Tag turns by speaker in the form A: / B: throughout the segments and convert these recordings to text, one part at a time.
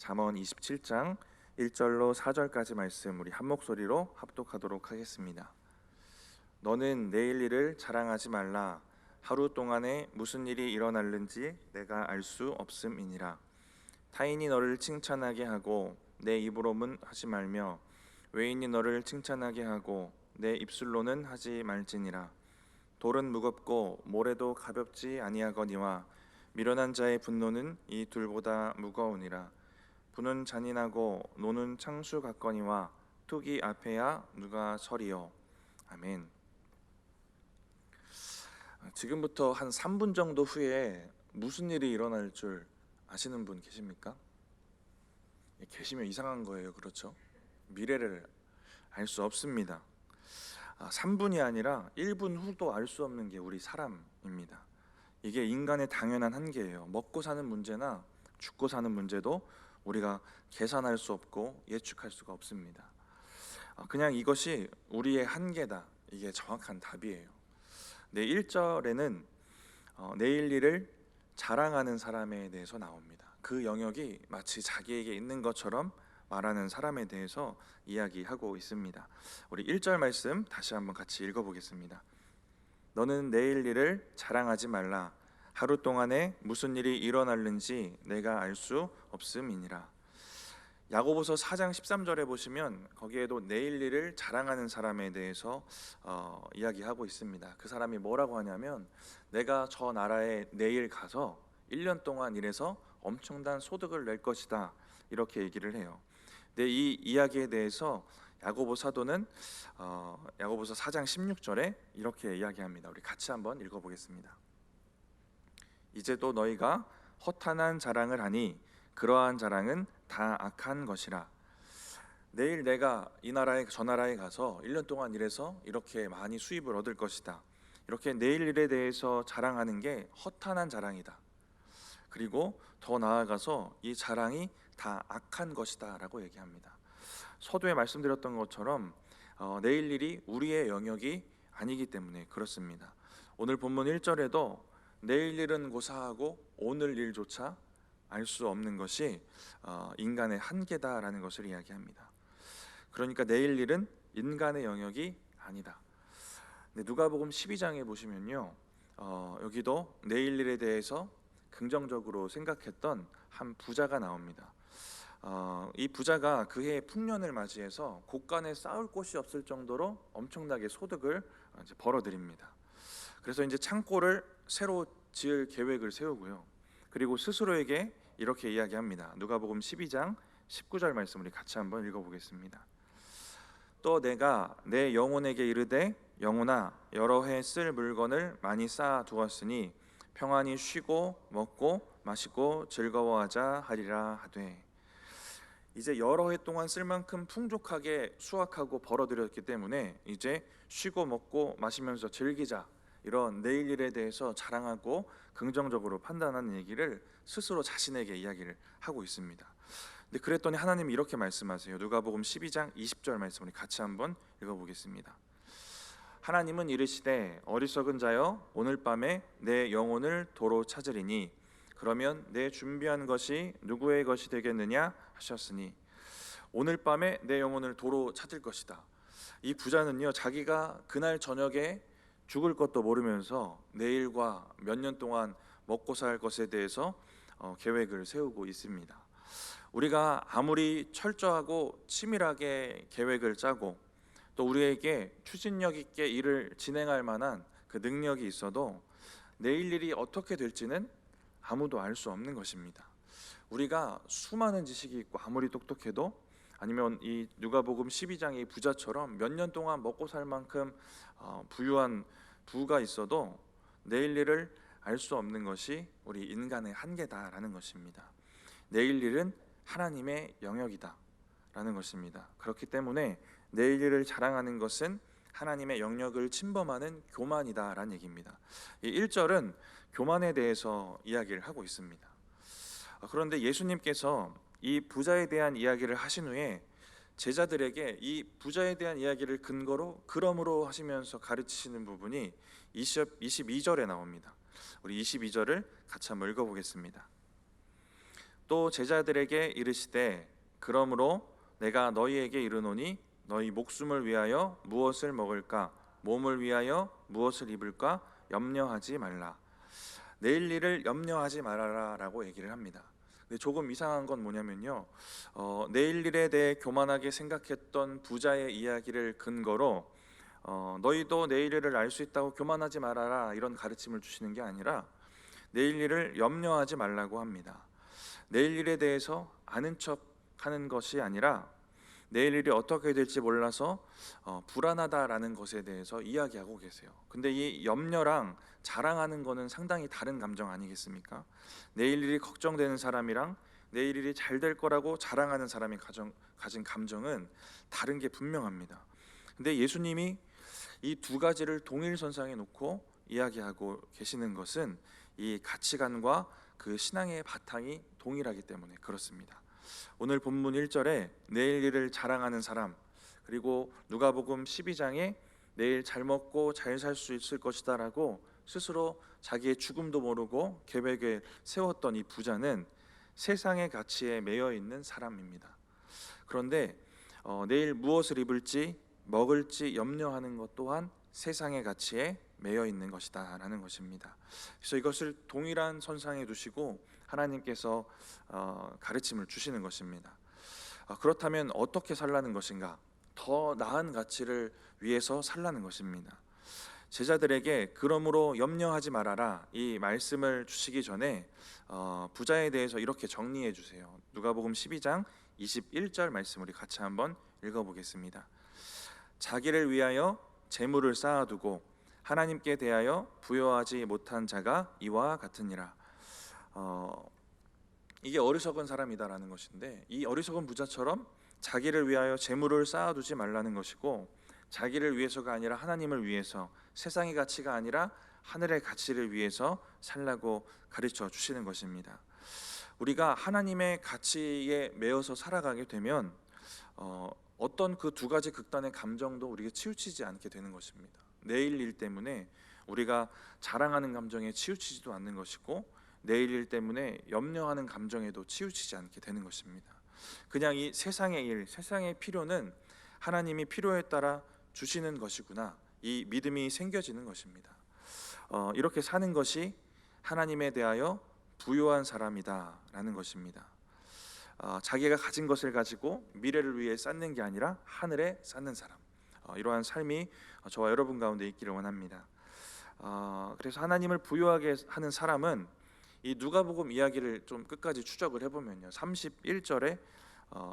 A: 잠언 27장 1절로 4절까지 말씀 우리 한 목소리로 합독하도록 하겠습니다. 너는 내일 일을 자랑하지 말라. 하루 동안에 무슨 일이 일어날는지 내가 알 수 없음이니라. 타인이 너를 칭찬하게 하고 내 입으로는 하지 말며 외인이 너를 칭찬하게 하고 내 입술로는 하지 말지니라. 돌은 무겁고 모래도 가볍지 아니하거니와 미련한 자의 분노는 이 둘보다 무거우니라. 부는 잔인하고 노는 창수 같거니와 투기 앞에야 누가 서리요. 아멘. 지금부터 한 3분 정도 후에 무슨 일이 일어날 줄 아시는 분 계십니까? 계시면 이상한 거예요. 그렇죠? 미래를 알 수 없습니다. 3분이 아니라 1분 후도 알 수 없는 게 우리 사람입니다. 이게 인간의 당연한 한계예요. 먹고 사는 문제나 죽고 사는 문제도 우리가 계산할 수 없고 예측할 수가 없습니다. 그냥 이것이 우리의 한계다. 이게 정확한 답이에요. 네, 1절에는 내일 일을 자랑하는 사람에 대해서 나옵니다. 그 영역이 마치 자기에게 있는 것처럼 말하는 사람에 대해서 이야기하고 있습니다. 우리 1절 말씀 다시 한번 같이 읽어보겠습니다. 너는 내일 일을 자랑하지 말라. 하루 동안에 무슨 일이 일어날는지 내가 알 수 없음이니라. 야고보서 4장 13절에 보시면 거기에도 내일 일을 자랑하는 사람에 대해서 이야기하고 있습니다. 그 사람이 뭐라고 하냐면 내가 저 나라에 내일 가서 1년 동안 일해서 엄청난 소득을 낼 것이다, 이렇게 얘기를 해요. 근데 이 이야기에 대해서 야고보 사도는 야고보서 4장 16절에 이렇게 이야기합니다. 우리 같이 한번 읽어보겠습니다. 이제 또 너희가 허탄한 자랑을 하니 그러한 자랑은 다 악한 것이라. 내일 내가 이 나라에 저 나라에 가서 1년 동안 일해서 이렇게 많이 수입을 얻을 것이다, 이렇게 내일 일에 대해서 자랑하는 게 허탄한 자랑이다. 그리고 더 나아가서 이 자랑이 다 악한 것이다 라고 얘기합니다. 서두에 말씀드렸던 것처럼 내일 일이 우리의 영역이 아니기 때문에 그렇습니다. 오늘 본문 1절에도 내일 일은 고사하고 오늘 일조차 알 수 없는 것이 인간의 한계다라는 것을 이야기합니다. 그러니까 내일 일은 인간의 영역이 아니다. 누가복음 12장에 보시면요, 여기도 내일 일에 대해서 긍정적으로 생각했던 한 부자가 나옵니다. 이 부자가 그해 풍년을 맞이해서 곳간에 쌓을 곳이 없을 정도로 엄청나게 소득을 이제 벌어들입니다. 그래서 이제 창고를 새로 지을 계획을 세우고요. 그리고 스스로에게 이렇게 이야기합니다. 누가복음 12장 19절 말씀 우리 같이 한번 읽어보겠습니다. 또 내가 내 영혼에게 이르되 영혼아, 여러 해 쓸 물건을 많이 쌓아 두었으니 평안히 쉬고 먹고 마시고 즐거워하자 하리라 하되. 이제 여러 해 동안 쓸 만큼 풍족하게 수확하고 벌어들였기 때문에 이제 쉬고 먹고 마시면서 즐기자, 이런 내일 일에 대해서 자랑하고 긍정적으로 판단하는 얘기를 스스로 자신에게 이야기를 하고 있습니다. 근데 그랬더니 하나님이 이렇게 말씀하세요. 누가복음 12장 20절 말씀 우리 같이 한번 읽어보겠습니다. 하나님은 이르시되 어리석은 자여, 오늘 밤에 내 영혼을 도로 찾으리니 그러면 내 준비한 것이 누구의 것이 되겠느냐 하셨으니. 오늘 밤에 내 영혼을 도로 찾을 것이다. 이 부자는요, 자기가 그날 저녁에 죽을 것도 모르면서 내일과 몇 년 동안 먹고 살 것에 대해서 계획을 세우고 있습니다. 우리가 아무리 철저하고 치밀하게 계획을 짜고 또 우리에게 추진력 있게 일을 진행할 만한 그 능력이 있어도 내일 일이 어떻게 될지는 아무도 알 수 없는 것입니다. 우리가 수많은 지식이 있고 아무리 똑똑해도, 아니면 이 누가복음 12장의 부자처럼 몇 년 동안 먹고 살 만큼 부유한 부가 있어도 내일 일을 알 수 없는 것이 우리 인간의 한계다라는 것입니다. 내일 일은 하나님의 영역이다라는 것입니다. 그렇기 때문에 내일 일을 자랑하는 것은 하나님의 영역을 침범하는 교만이다라는 얘기입니다. 이 1절은 교만에 대해서 이야기를 하고 있습니다. 그런데 예수님께서 이 부자에 대한 이야기를 하신 후에 제자들에게 이 부자에 대한 이야기를 근거로 그러므로 하시면서 가르치시는 부분이 22절에 나옵니다. 우리 22절을 같이 한번 읽어보겠습니다. 또 제자들에게 이르시되 그러므로 내가 너희에게 이르노니 너희 목숨을 위하여 무엇을 먹을까 몸을 위하여 무엇을 입을까 염려하지 말라. 내일 일을 염려하지 말아라라고 얘기를 합니다. 근데 조금 이상한 건 뭐냐면요, 내일 일에 대해 교만하게 생각했던 부자의 이야기를 근거로 너희도 내일 일을 알 수 있다고 교만하지 말아라 이런 가르침을 주시는 게 아니라 내일 일을 염려하지 말라고 합니다. 내일 일에 대해서 아는 척하는 것이 아니라 내일 일이 어떻게 될지 몰라서 불안하다라는 것에 대해서 이야기하고 계세요. 근데 이 염려랑 자랑하는 거는 상당히 다른 감정 아니겠습니까? 내일 일이 걱정되는 사람이랑 내일 일이 잘 될 거라고 자랑하는 사람이 가진 감정은 다른 게 분명합니다. 근데 예수님이 이 두 가지를 동일선상에 놓고 이야기하고 계시는 것은 이 가치관과 그 신앙의 바탕이 동일하기 때문에 그렇습니다. 오늘 본문 1절에 내일 일을 자랑하는 사람, 그리고 누가복음 12장에 내일 잘 먹고 잘 살 수 있을 것이다 라고 스스로 자기의 죽음도 모르고 계획을 세웠던 이 부자는 세상의 가치에 매여 있는 사람입니다. 그런데 내일 무엇을 입을지 먹을지 염려하는 것 또한 세상의 가치에 매여 있는 것이다 라는 것입니다. 그래서 이것을 동일한 선상에 두시고 하나님께서 가르침을 주시는 것입니다. 그렇다면 어떻게 살라는 것인가? 더 나은 가치를 위해서 살라는 것입니다. 제자들에게 그러므로 염려하지 말아라 이 말씀을 주시기 전에 부자에 대해서 이렇게 정리해 주세요. 누가복음 12장 21절 말씀 우리 같이 한번 읽어보겠습니다. 자기를 위하여 재물을 쌓아두고 하나님께 대하여 부여하지 못한 자가 이와 같으니라. 이게 어리석은 사람이다라는 것인데, 이 어리석은 부자처럼 자기를 위하여 재물을 쌓아두지 말라는 것이고, 자기를 위해서가 아니라 하나님을 위해서, 세상의 가치가 아니라 하늘의 가치를 위해서 살라고 가르쳐 주시는 것입니다. 우리가 하나님의 가치에 매여서 살아가게 되면 어떤 그 두 가지 극단의 감정도 우리가 치우치지 않게 되는 것입니다. 내일 일 때문에 우리가 자랑하는 감정에 치우치지도 않는 것이고, 내일 일 때문에 염려하는 감정에도 치우치지 않게 되는 것입니다. 그냥 이 세상의 일, 세상의 필요는 하나님이 필요에 따라 주시는 것이구나, 이 믿음이 생겨지는 것입니다. 이렇게 사는 것이 하나님에 대하여 부유한 사람이다라는 것입니다. 자기가 가진 것을 가지고 미래를 위해 쌓는 게 아니라 하늘에 쌓는 사람, 이러한 삶이 저와 여러분 가운데 있기를 원합니다. 그래서 하나님을 부유하게 하는 사람은 이 누가복음 이야기를 좀 끝까지 추적을 해보면요, 31절에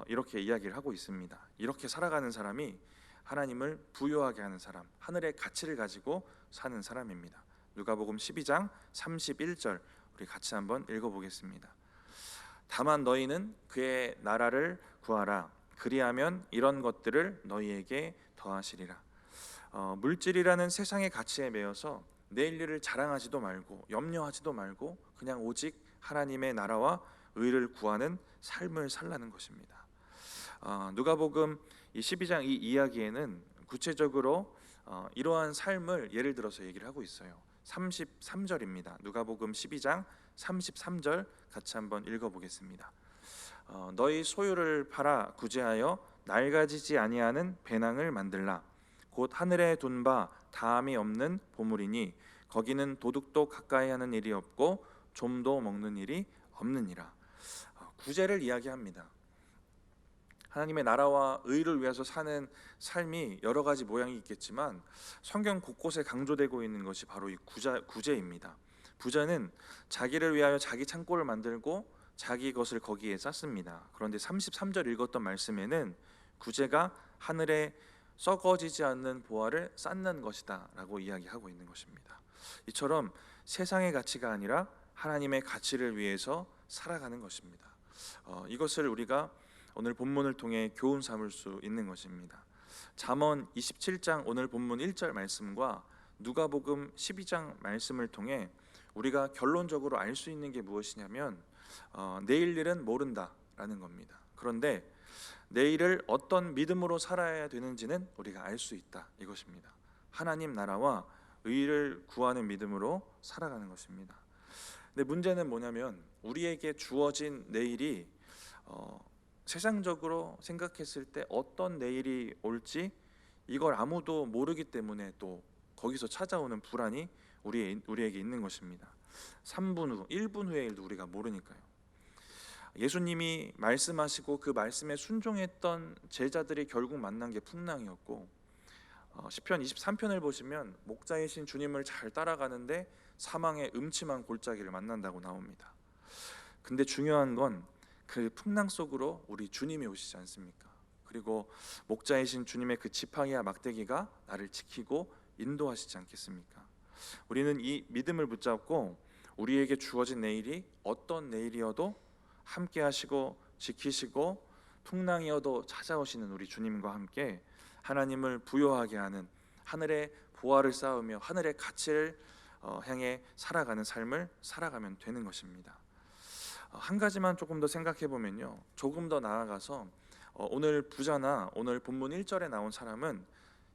A: 이렇게 이야기를 하고 있습니다. 이렇게 살아가는 사람이 하나님을 부유하게 하는 사람, 하늘의 가치를 가지고 사는 사람입니다. 누가복음 12장 31절 우리 같이 한번 읽어보겠습니다. 다만 너희는 그의 나라를 구하라. 그리하면 이런 것들을 너희에게 더하시리라. 물질이라는 세상의 가치에 매여서 내일 일을 자랑하지도 말고 염려하지도 말고 그냥 오직 하나님의 나라와 의를 구하는 삶을 살라는 것입니다. 누가복음 12장 이 이야기에는 구체적으로 이러한 삶을 예를 들어서 얘기를 하고 있어요. 33절입니다. 누가복음 12장 33절 같이 한번 읽어보겠습니다. 너희 소유를 팔아 구제하여 낡아지지 아니하는 배낭을 만들라. 곧 하늘에 둔 바 다함이 없는 보물이니 거기는 도둑도 가까이 하는 일이 없고 좀도 먹는 일이 없느니라. 구제를 이야기합니다. 하나님의 나라와 의를 위해서 사는 삶이 여러 가지 모양이 있겠지만 성경 곳곳에 강조되고 있는 것이 바로 이 구제입니다. 부자는 자기를 위하여 자기 창고를 만들고 자기 것을 거기에 쌓습니다. 그런데 33절 읽었던 말씀에는 구제가 하늘에 썩어지지 않는 보화를 쌓는 것이다 라고 이야기하고 있는 것입니다. 이처럼 세상의 가치가 아니라 하나님의 가치를 위해서 살아가는 것입니다. 이것을 우리가 오늘 본문을 통해 교훈 삼을 수 있는 것입니다. 잠언 27장 오늘 본문 1절 말씀과 누가복음 12장 말씀을 통해 우리가 결론적으로 알 수 있는 게 무엇이냐면 내일 일은 모른다라는 겁니다. 그런데 내일을 어떤 믿음으로 살아야 되는지는 우리가 알 수 있다 이것입니다. 하나님 나라와 의를 구하는 믿음으로 살아가는 것입니다. 근데 문제는 뭐냐면 우리에게 주어진 내일이 세상적으로 생각했을 때 어떤 내일이 올지 이걸 아무도 모르기 때문에 또 거기서 찾아오는 불안이 우리에게 있는 것입니다. 3분 후, 1분 후의 일도 우리가 모르니까요. 예수님이 말씀하시고 그 말씀에 순종했던 제자들이 결국 만난 게 풍랑이었고, 시편 23편을 보시면 목자이신 주님을 잘 따라가는데 사망의 음침한 골짜기를 만난다고 나옵니다. 근데 중요한 건 그 풍랑 속으로 우리 주님이 오시지 않습니까? 그리고 목자이신 주님의 그 지팡이와 막대기가 나를 지키고 인도하시지 않겠습니까? 우리는 이 믿음을 붙잡고 우리에게 주어진 내일이 어떤 내일이어도 함께 하시고 지키시고 풍랑이어도 찾아오시는 우리 주님과 함께 하나님을 부요하게 하는, 하늘의 보화를 쌓으며 하늘의 가치를 향해 살아가는 삶을 살아가면 되는 것입니다. 한 가지만 조금 더 생각해 보면요, 조금 더 나아가서 오늘 부자나 오늘 본문 1절에 나온 사람은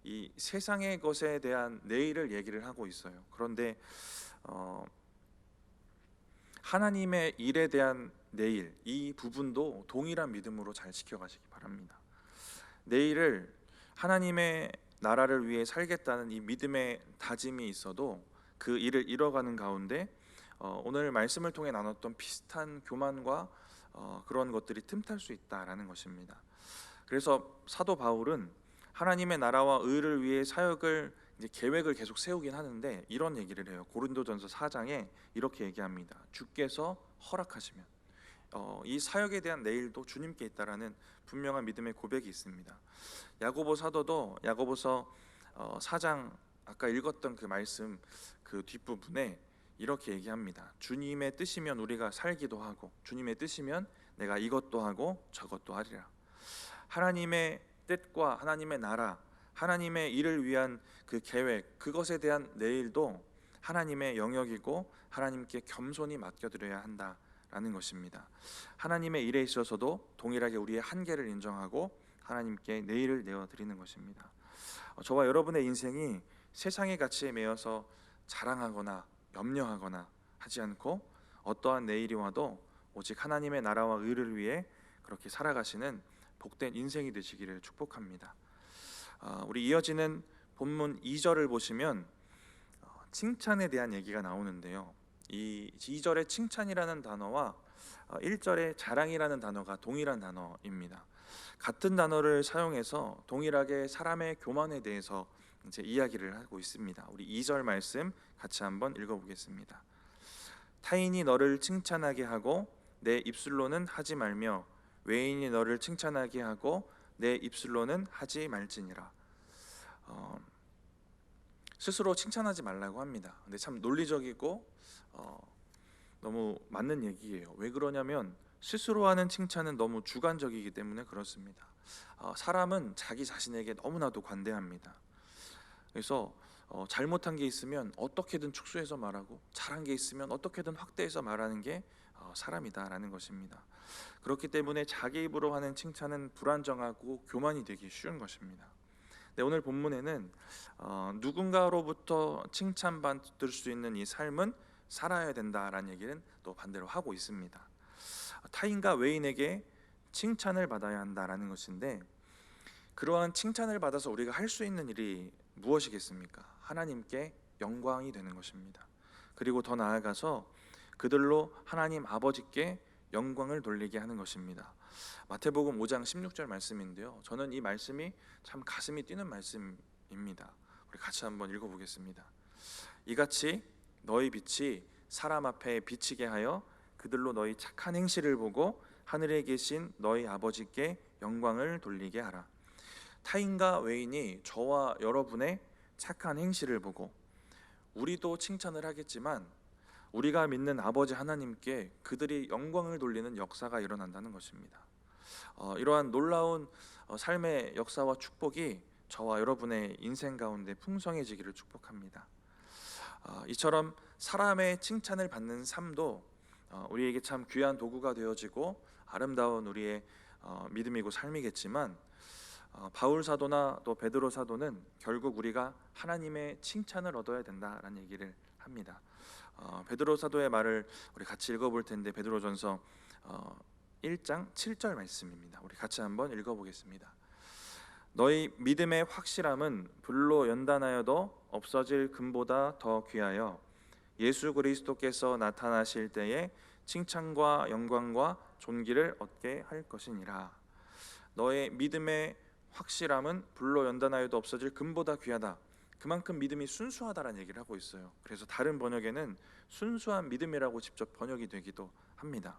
A: 이 세상의 것에 대한 내일을 얘기를 하고 있어요. 그런데 하나님의 일에 대한 내일, 이 부분도 동일한 믿음으로 잘 지켜가시기 바랍니다. 내일을 하나님의 나라를 위해 살겠다는 이 믿음의 다짐이 있어도 그 일을 이뤄가는 가운데 오늘 말씀을 통해 나눴던 비슷한 교만과 그런 것들이 틈탈 수 있다라는 것입니다. 그래서 사도 바울은 하나님의 나라와 의를 위해 사역을 이제 계획을 계속 세우긴 하는데 이런 얘기를 해요. 고린도전서 4장에 이렇게 얘기합니다. 주께서 허락하시면, 이 사역에 대한 내일도 주님께 있다라는 분명한 믿음의 고백이 있습니다. 야고보 사도도 야고보서 4장 아까 읽었던 그 말씀 그 뒷부분에 이렇게 얘기합니다. 주님의 뜻이면 우리가 살기도 하고 주님의 뜻이면 내가 이것도 하고 저것도 하리라. 하나님의 뜻과 하나님의 나라, 하나님의 일을 위한 그 계획, 그것에 대한 내일도 하나님의 영역이고 하나님께 겸손히 맡겨드려야 한다라는 것입니다. 하나님의 일에 있어서도 동일하게 우리의 한계를 인정하고 하나님께 내일을 내어드리는 것입니다. 저와 여러분의 인생이 세상의 가치에 매여서 자랑하거나 염려하거나 하지 않고 어떠한 내일이 와도 오직 하나님의 나라와 의를 위해 그렇게 살아가시는 복된 인생이 되시기를 축복합니다. 우리 이어지는 본문 2절을 보시면 칭찬에 대한 얘기가 나오는데요, 이 2절의 칭찬이라는 단어와 1절의 자랑이라는 단어가 동일한 단어입니다. 같은 단어를 사용해서 동일하게 사람의 교만에 대해서 이제 이야기를 하고 있습니다. 우리 2절 말씀 같이 한번 읽어보겠습니다. 타인이 너를 칭찬하게 하고 내 입술로는 하지 말며 외인이 너를 칭찬하게 하고 내 입술로는 하지 말지니라. 스스로 칭찬하지 말라고 합니다. 근데 참 논리적이고 너무 맞는 얘기예요. 왜 그러냐면 스스로 하는 칭찬은 너무 주관적이기 때문에 그렇습니다. 사람은 자기 자신에게 너무나도 관대합니다. 그래서 잘못한 게 있으면 어떻게든 축소해서 말하고 잘한 게 있으면 어떻게든 확대해서 말하는 게 사람이다라는 것입니다. 그렇기 때문에 자기 입으로 하는 칭찬은 불안정하고 교만이 되기 쉬운 것입니다. 네, 오늘 본문에는 누군가로부터 칭찬받을 수 있는 이 삶은 살아야 된다라는 얘기는 또 반대로 하고 있습니다. 타인과 외인에게 칭찬을 받아야 한다라는 것인데, 그러한 칭찬을 받아서 우리가 할 수 있는 일이 무엇이겠습니까? 하나님께 영광이 되는 것입니다. 그리고 더 나아가서 그들로 하나님 아버지께 영광을 돌리게 하는 것입니다. 마태복음 5장 16절 말씀인데요, 저는 이 말씀이 참 가슴이 뛰는 말씀입니다. 우리 같이 한번 읽어보겠습니다. 이같이 너희 빛이 사람 앞에 비치게 하여 그들로 너희 착한 행실을 보고 하늘에 계신 너희 아버지께 영광을 돌리게 하라. 타인과 외인이 저와 여러분의 착한 행실을 보고, 우리도 칭찬을 하겠지만 우리가 믿는 아버지 하나님께 그들이 영광을 돌리는 역사가 일어난다는 것입니다. 이러한 놀라운 삶의 역사와 축복이 저와 여러분의 인생 가운데 풍성해지기를 축복합니다. 이처럼 사람의 칭찬을 받는 삶도 우리에게 참 귀한 도구가 되어지고 아름다운 우리의 믿음이고 삶이겠지만, 바울 사도나 또 베드로 사도는 결국 우리가 하나님의 칭찬을 얻어야 된다라는 얘기를 합니다. 베드로 사도의 말을 우리 같이 읽어볼 텐데 베드로전서 1장 7절 말씀입니다. 우리 같이 한번 읽어보겠습니다. 너희 믿음의 확실함은 불로 연단하여도 없어질 금보다 더 귀하여 예수 그리스도께서 나타나실 때에 칭찬과 영광과 존귀를 얻게 할 것이니라. 너의 믿음의 확실함은 불로 연단하여도 없어질 금보다 귀하다. 그만큼 믿음이 순수하다라는 얘기를 하고 있어요. 그래서 다른 번역에는 순수한 믿음이라고 직접 번역이 되기도 합니다.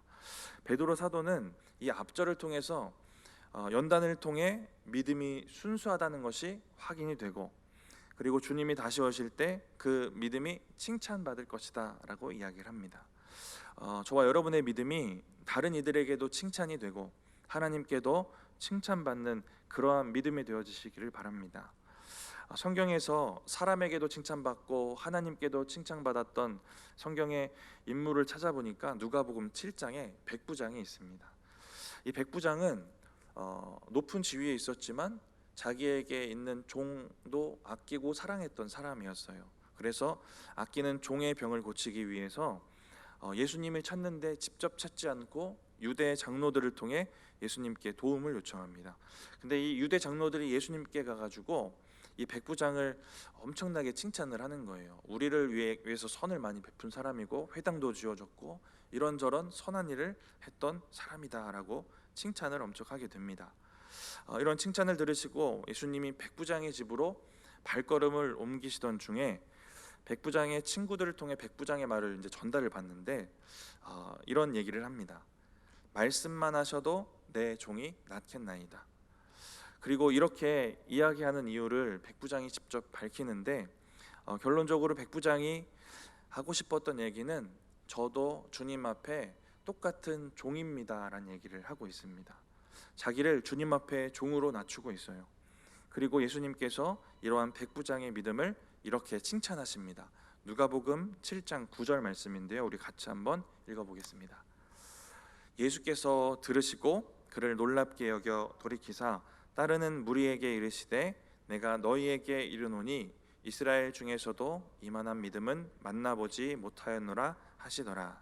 A: 베드로 사도는 이 앞절을 통해서 연단을 통해 믿음이 순수하다는 것이 확인이 되고, 그리고 주님이 다시 오실 때 그 믿음이 칭찬받을 것이다 라고 이야기를 합니다. 저와 여러분의 믿음이 다른 이들에게도 칭찬이 되고 하나님께도 칭찬받는 그러한 믿음이 되어지시기를 바랍니다. 성경에서 사람에게도 칭찬받고 하나님께도 칭찬받았던 성경의 인물을 찾아보니까 누가복음 7장에 백부장이 있습니다. 이 백부장은 높은 지위에 있었지만 자기에게 있는 종도 아끼고 사랑했던 사람이었어요. 그래서 아끼는 종의 병을 고치기 위해서 예수님을 찾는데 직접 찾지 않고 유대 장로들을 통해 예수님께 도움을 요청합니다. 근데 이 유대 장로들이 예수님께 가가지고 이 백부장을 엄청나게 칭찬을 하는 거예요. 우리를 위해서 선을 많이 베푼 사람이고 회당도 지어줬고 이런저런 선한 일을 했던 사람이다라고 칭찬을 엄청 하게 됩니다. 이런 칭찬을 들으시고 예수님이 백부장의 집으로 발걸음을 옮기시던 중에 백부장의 친구들을 통해 백부장의 말을 이제 전달을 받는데 이런 얘기를 합니다. 말씀만 하셔도 내 종이 낫겠나이다. 그리고 이렇게 이야기하는 이유를 백부장이 직접 밝히는데 결론적으로 백부장이 하고 싶었던 얘기는 저도 주님 앞에 똑같은 종입니다라는 얘기를 하고 있습니다. 자기를 주님 앞에 종으로 낮추고 있어요. 그리고 예수님께서 이러한 백부장의 믿음을 이렇게 칭찬하십니다. 누가복음 7장 9절 말씀인데요. 우리 같이 한번 읽어보겠습니다. 예수께서 들으시고 그를 놀랍게 여겨 돌이키사 따르는 무리에게 이르시되 내가 너희에게 이르노니 이스라엘 중에서도 이만한 믿음은 만나보지 못하였노라 하시더라.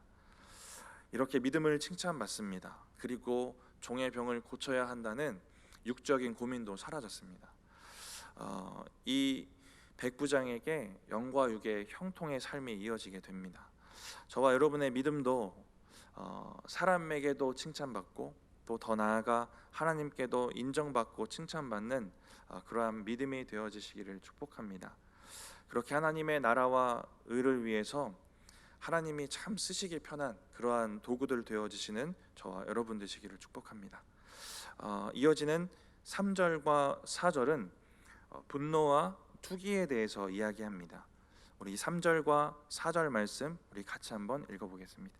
A: 이렇게 믿음을 칭찬받습니다. 그리고 종의 병을 고쳐야 한다는 육적인 고민도 사라졌습니다. 이 백부장에게 영과 육의 형통의 삶이 이어지게 됩니다. 저와 여러분의 믿음도 사람에게도 칭찬받고 또 더 나아가 하나님께도 인정받고 칭찬받는 그러한 믿음이 되어지시기를 축복합니다. 그렇게 하나님의 나라와 의를 위해서 하나님이 참 쓰시기 편한 그러한 도구들 되어지시는 저와 여러분 되시기를 축복합니다. 이어지는 3절과 4절은 분노와 투기에 대해서 이야기합니다. 우리 3절과 4절 말씀 우리 같이 한번 읽어보겠습니다.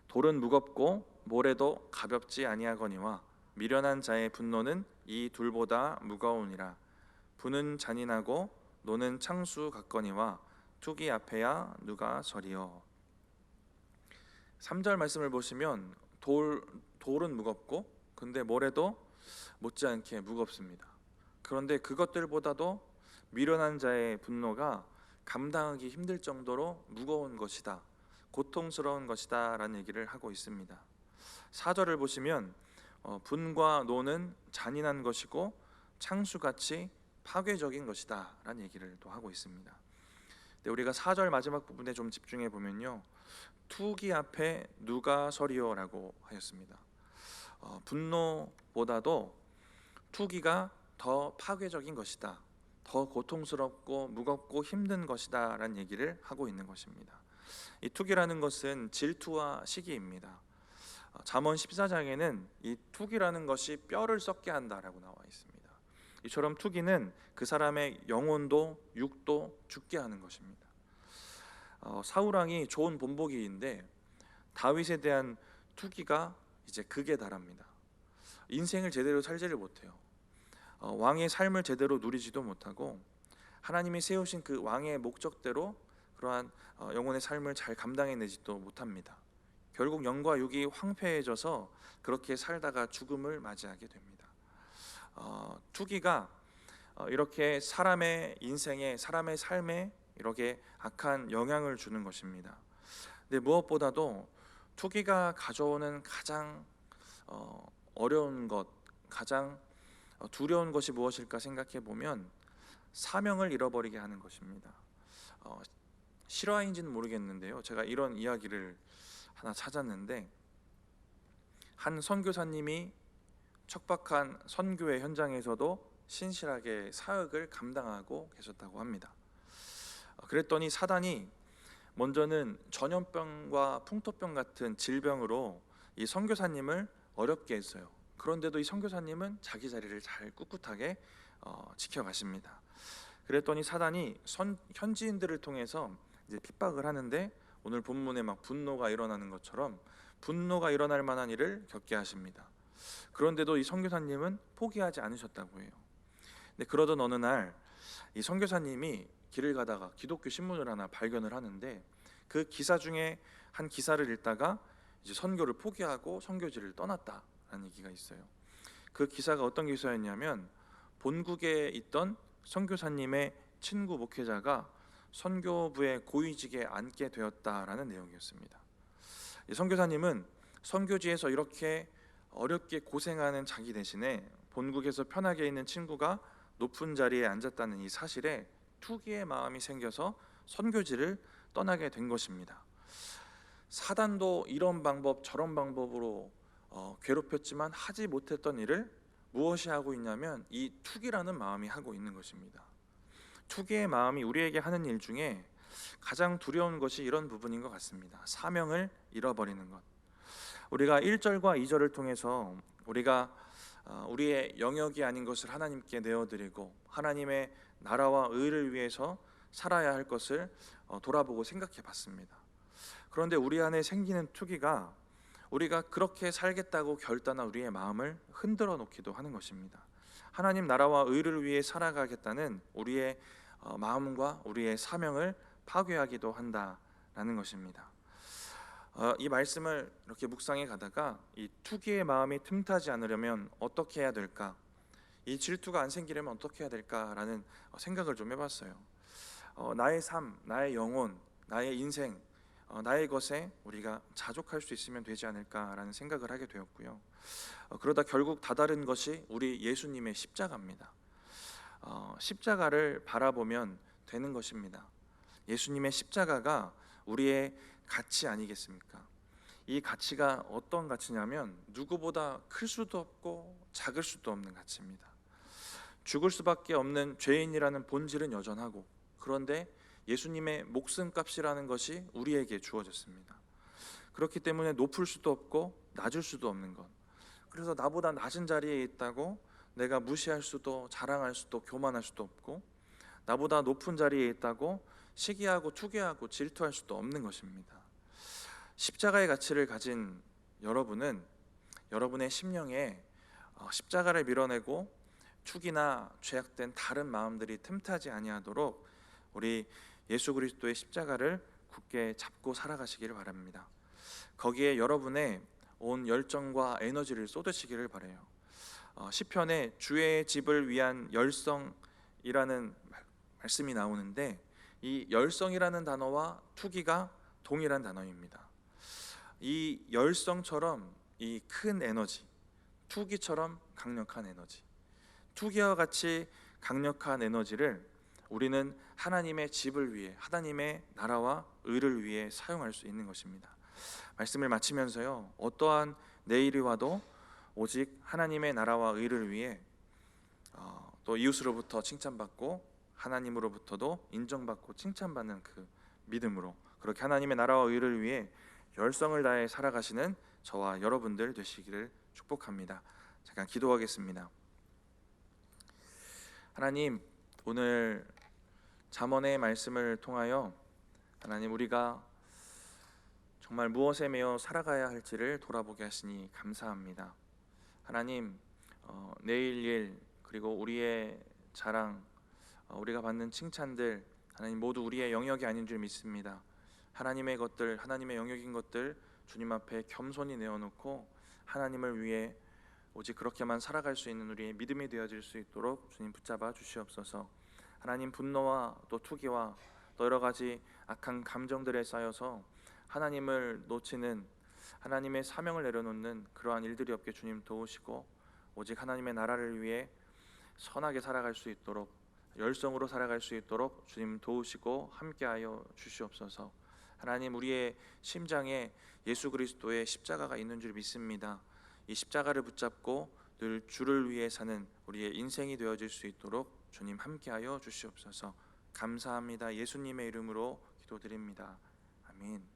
A: 돌은 무겁고 모래도 가볍지 아니하거니와 미련한 자의 분노는 이 둘보다 무거우니라. 분은 잔인하고 노는 창수 같거니와 투기 앞에야 누가 서리요. 3절 말씀을 보시면 돌은 무겁고 근데 모래도 못지않게 무겁습니다. 그런데 그것들보다도 미련한 자의 분노가 감당하기 힘들 정도로 무거운 것이다, 고통스러운 것이다 라는 얘기를 하고 있습니다. 4절을 보시면 분과 노는 잔인한 것이고 창수같이 파괴적인 것이다 라는 얘기를 또 하고 있습니다. 근데 우리가 4절 마지막 부분에 좀 집중해 보면요, 투기 앞에 누가 서리요 라고 하였습니다. 분노보다도 투기가 더 파괴적인 것이다, 더 고통스럽고 무겁고 힘든 것이다 라는 얘기를 하고 있는 것입니다. 이 투기라는 것은 질투와 시기입니다. 잠언 14장에는 이 투기라는 것이 뼈를 썩게 한다라고 나와 있습니다. 이처럼 투기는 그 사람의 영혼도 육도 죽게 하는 것입니다. 사울왕이 좋은 본보기인데 다윗에 대한 투기가 이제 극에 달합니다. 인생을 제대로 살지를 못해요. 왕의 삶을 제대로 누리지도 못하고 하나님이 세우신 그 왕의 목적대로 그러한 영혼의 삶을 잘 감당해내지도 못합니다. 결국 영과 육이 황폐해져서 그렇게 살다가 죽음을 맞이하게 됩니다. 투기가 이렇게 사람의 인생에, 사람의 삶에 이렇게 악한 영향을 주는 것입니다. 근데 무엇보다도 투기가 가져오는 가장 어려운 것, 가장 두려운 것이 무엇일까 생각해 보면 사명을 잃어버리게 하는 것입니다. 실화인지는 모르겠는데요. 제가 이런 이야기를 하나 찾았는데, 한 선교사님이 척박한 선교의 현장에서도 신실하게 사역을 감당하고 계셨다고 합니다. 그랬더니 사단이 먼저는 전염병과 풍토병 같은 질병으로 이 선교사님을 어렵게 했어요. 그런데도 이 선교사님은 자기 자리를 잘 꿋꿋하게 지켜가십니다. 그랬더니 사단이 현지인들을 통해서 이제 핍박을 하는데, 오늘 본문에 막 분노가 일어나는 것처럼 분노가 일어날 만한 일을 겪게 하십니다. 그런데도 이 선교사님은 포기하지 않으셨다고 해요. 근데 그러던 어느 날 이 선교사님이 길을 가다가 기독교 신문을 하나 발견을 하는데, 그 기사 중에 한 기사를 읽다가 이제 선교를 포기하고 선교지를 떠났다라는 얘기가 있어요. 그 기사가 어떤 기사였냐면, 본국에 있던 선교사님의 친구 목회자가 선교부의 고위직에 앉게 되었다라는 내용이었습니다. 이 선교사님은 선교지에서 이렇게 어렵게 고생하는 자기 대신에 본국에서 편하게 있는 친구가 높은 자리에 앉았다는 이 사실에 투기의 마음이 생겨서 선교지를 떠나게 된 것입니다. 사단도 이런 방법 저런 방법으로 괴롭혔지만 하지 못했던 일을 무엇이 하고 있냐면 이 투기라는 마음이 하고 있는 것입니다. 투기의 마음이 우리에게 하는 일 중에 가장 두려운 것이 이런 부분인 것 같습니다. 사명을 잃어버리는 것. 우리가 1절과 2절을 통해서 우리가 우리의 영역이 아닌 것을 하나님께 내어드리고 하나님의 나라와 의를 위해서 살아야 할 것을 돌아보고 생각해 봤습니다. 그런데 우리 안에 생기는 투기가 우리가 그렇게 살겠다고 결단한 우리의 마음을 흔들어 놓기도 하는 것입니다. 하나님 나라와 의를 위해 살아가겠다는 우리의 마음과 우리의 사명을 파괴하기도 한다라는 것입니다. 이 말씀을 이렇게 묵상해 가다가 이 투기의 마음이 틈타지 않으려면 어떻게 해야 될까? 이 질투가 안 생기려면 어떻게 해야 될까라는 생각을 좀 해봤어요. 나의 삶, 나의 영혼, 나의 인생, 나의 것에 우리가 자족할 수 있으면 되지 않을까라는 생각을 하게 되었고요. 그러다 결국 다다른 것이 우리 예수님의 십자가입니다. 십자가를 바라보면 되는 것입니다. 예수님의 십자가가 우리의 가치 아니겠습니까? 이 가치가 어떤 가치냐면 누구보다 클 수도 없고 작을 수도 없는 가치입니다. 죽을 수밖에 없는 죄인이라는 본질은 여전하고, 그런데 예수님의 목숨값이라는 것이 우리에게 주어졌습니다. 그렇기 때문에 높을 수도 없고 낮을 수도 없는 것, 그래서 나보다 낮은 자리에 있다고 내가 무시할 수도 자랑할 수도 교만할 수도 없고, 나보다 높은 자리에 있다고 시기하고 투기하고 질투할 수도 없는 것입니다. 십자가의 가치를 가진 여러분은 여러분의 심령에 십자가를 밀어내고 투기나 죄악된 다른 마음들이 틈타지 아니하도록 우리 예수 그리스도의 십자가를 굳게 잡고 살아가시기를 바랍니다. 거기에 여러분의 온 열정과 에너지를 쏟으시기를 바라요. 시편에 주의 집을 위한 열성이라는 말씀이 나오는데, 이 열성이라는 단어와 투기가 동일한 단어입니다. 이 열성처럼 이 큰 에너지, 투기처럼 강력한 에너지, 투기와 같이 강력한 에너지를 우리는 하나님의 집을 위해, 하나님의 나라와 의를 위해 사용할 수 있는 것입니다. 말씀을 마치면서요, 어떠한 내일이 와도 오직 하나님의 나라와 의를 위해 또 이웃으로부터 칭찬받고 하나님으로부터도 인정받고 칭찬받는 그 믿음으로 그렇게 하나님의 나라와 의를 위해 열성을 다해 살아가시는 저와 여러분들 되시기를 축복합니다. 잠깐 기도하겠습니다. 하나님, 오늘 잠언의 말씀을 통하여 하나님 우리가 정말 무엇에 매여 살아가야 할지를 돌아보게 하시니 감사합니다. 하나님, 내일 일 그리고 우리의 자랑, 우리가 받는 칭찬들 하나님 모두 우리의 영역이 아닌 줄 믿습니다. 하나님의 것들, 하나님의 영역인 것들 주님 앞에 겸손히 내어놓고 하나님을 위해 오직 그렇게만 살아갈 수 있는 우리의 믿음이 되어질 수 있도록 주님 붙잡아 주시옵소서. 하나님, 분노와 또 투기와 또 여러 가지 악한 감정들에 쌓여서 하나님을 놓치는, 하나님의 사명을 내려놓는 그러한 일들이 없게 주님 도우시고, 오직 하나님의 나라를 위해 선하게 살아갈 수 있도록, 열성으로 살아갈 수 있도록 주님 도우시고 함께하여 주시옵소서. 하나님, 우리의 심장에 예수 그리스도의 십자가가 있는 줄 믿습니다. 이 십자가를 붙잡고 늘 주를 위해 사는 우리의 인생이 되어질 수 있도록 주님 함께하여 주시옵소서. 감사합니다. 예수님의 이름으로 기도드립니다. 아멘.